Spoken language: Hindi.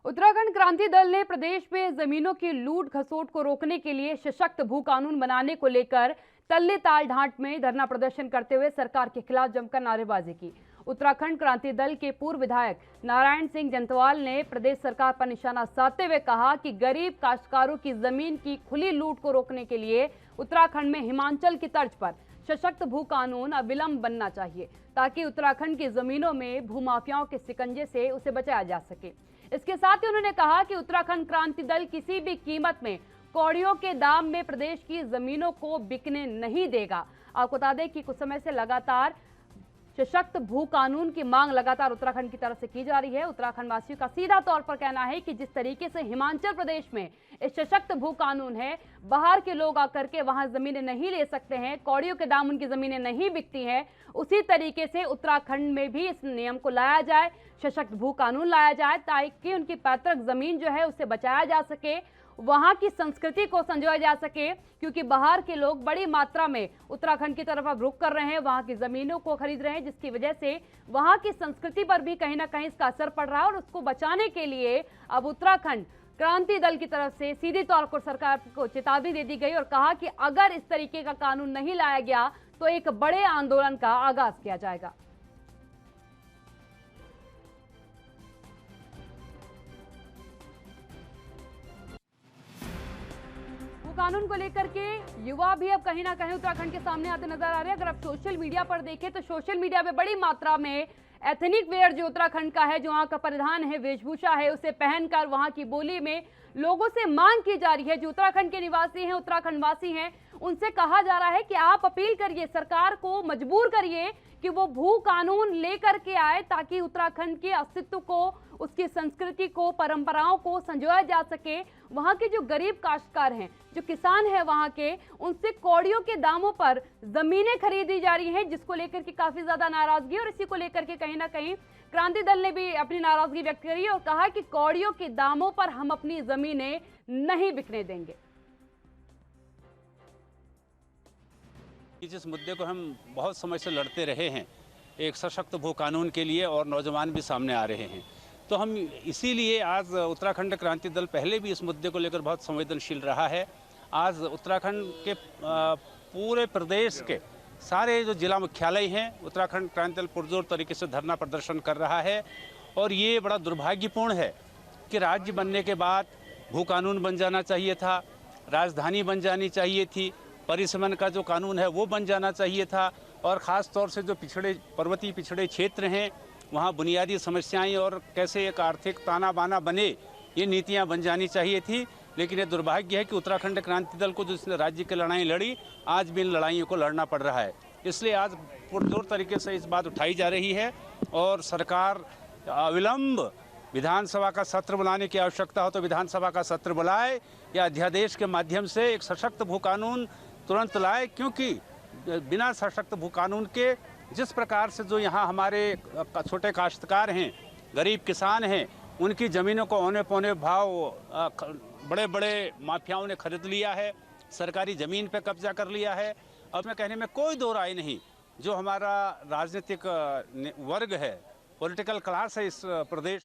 उत्तराखंड क्रांति दल ने प्रदेश में जमीनों की लूट खसोट को रोकने के लिए सशक्त भू कानून बनाने को लेकर तल्ली ताल ढांट में धरना प्रदर्शन करते हुए सरकार के खिलाफ जमकर नारेबाजी की। उत्तराखंड क्रांति दल के पूर्व विधायक नारायण सिंह जंतवाल ने प्रदेश सरकार पर निशाना साधते हुए कहा कि गरीब काश्तकारों की जमीन की खुली लूट को रोकने के लिए उत्तराखंड में हिमाचल की तर्ज पर सशक्त भू कानून अविलंब बनना चाहिए, ताकि उत्तराखंड की जमीनों में भूमाफियाओं के शिकंजे से उसे बचाया जा सके। इसके साथ ही उन्होंने कहा कि उत्तराखंड क्रांति दल किसी भी कीमत में कौड़ियों के दाम में प्रदेश की जमीनों को बिकने नहीं देगा। आपको बता दें कि कुछ समय से लगातार सशक्त भू कानून की मांग लगातार उत्तराखंड की तरफ से की जा रही है। उत्तराखंड वासियों का सीधा तौर पर कहना है कि जिस तरीके से हिमाचल प्रदेश में इस सशक्त भू कानून है, बाहर के लोग आकर के वहां जमीनें नहीं ले सकते हैं, कौड़ियों के दाम उनकी जमीनें नहीं बिकती हैं, उसी तरीके से उत्तराखंड में भी इस नियम को लाया जाए, सशक्त भू कानून लाया जाए, ताकि उनकी पैतृक जमीन जो है उसे बचाया जा सके, वहां की संस्कृति को संजोया जा सके। क्योंकि बाहर के लोग बड़ी मात्रा में उत्तराखंड की तरफ अब रुख कर रहे हैं, वहां की जमीनों को खरीद रहे हैं, जिसकी वजह से वहां की संस्कृति पर भी कहीं ना कहीं इसका असर पड़ रहा है। और उसको बचाने के लिए अब उत्तराखंड क्रांति दल की तरफ से सीधे तौर पर सरकार को चेतावनी दे दी गई और कहा कि अगर इस तरीके का कानून नहीं लाया गया तो एक बड़े आंदोलन का आगाज किया जाएगा। कानून को लेकर के युवा भी अब कहीं ना कहीं उत्तराखंड के सामने आते नजर आ रहे हैं। अगर आप सोशल मीडिया पर देखें तो सोशल मीडिया पे बड़ी मात्रा में एथनिक वेयर जो उत्तराखंड का है, जो वहां का परिधान है, वेशभूषा है, उसे पहनकर वहां की बोली में लोगों से मांग की जा रही है। जो उत्तराखंड के निवासी हैं, उत्तराखंड वासी हैं, उनसे कहा जा रहा है कि आप अपील करिए, सरकार को मजबूर करिए कि वो भू कानून लेकर के आए, ताकि उत्तराखंड के अस्तित्व को, उसकी संस्कृति को, परंपराओं को संजोया जा सके। वहां के जो गरीब काश्तकार हैं, जो किसान हैं वहां के, उनसे कौड़ियों के दामों पर जमीनें खरीदी जा रही हैं, जिसको लेकर के काफी ज्यादा नाराजगी। और इसी को लेकर के कहीं ना कहीं क्रांति दल ने भी अपनी नाराजगी व्यक्त करी और कहा कि कौड़ियों के दामों पर हम अपनी जमीनें नहीं बिकने देंगे। जिस मुद्दे को हम बहुत समय से लड़ते रहे हैं, एक सशक्त भू कानून के लिए, और नौजवान भी सामने आ रहे हैं, तो हम इसीलिए आज उत्तराखंड क्रांति दल पहले भी इस मुद्दे को लेकर बहुत संवेदनशील रहा है। आज उत्तराखंड के पूरे प्रदेश के सारे जो जिला मुख्यालय हैं, उत्तराखंड क्रांति दल पुरजोर तरीके से धरना प्रदर्शन कर रहा है। और ये बड़ा दुर्भाग्यपूर्ण है कि राज्य बनने के बाद भू कानून बन जाना चाहिए था, राजधानी बन जानी चाहिए थी, परिसमन का जो कानून है वो बन जाना चाहिए था, और ख़ास तौर से जो पर्वतीय पिछड़े क्षेत्र हैं वहाँ बुनियादी समस्याएं और कैसे एक आर्थिक ताना बाना बने, ये नीतियाँ बन जानी चाहिए थी। लेकिन ये दुर्भाग्य है कि उत्तराखंड क्रांति दल को जिसने राज्य की लड़ाई लड़ी, आज भी इन लड़ाइयों को लड़ना पड़ रहा है। इसलिए आज पुरजोर तरीके से इस बात उठाई जा रही है और सरकार अविलंब विधानसभा का सत्र बुलाने की आवश्यकता हो तो विधानसभा का सत्र बुलाए, या अध्यादेश के माध्यम से एक सशक्त भू कानून तुरंत लाए। क्योंकि बिना सशक्त भू कानून के जिस प्रकार से जो यहाँ हमारे छोटे काश्तकार हैं, गरीब किसान हैं, उनकी ज़मीनों को औने पौने भाव बड़े बड़े माफियाओं ने खरीद लिया है, सरकारी ज़मीन पे कब्जा कर लिया है। अब मैं कहने में कोई दो राय नहीं, जो हमारा राजनीतिक वर्ग है, पॉलिटिकल क्लास है इस प्रदेश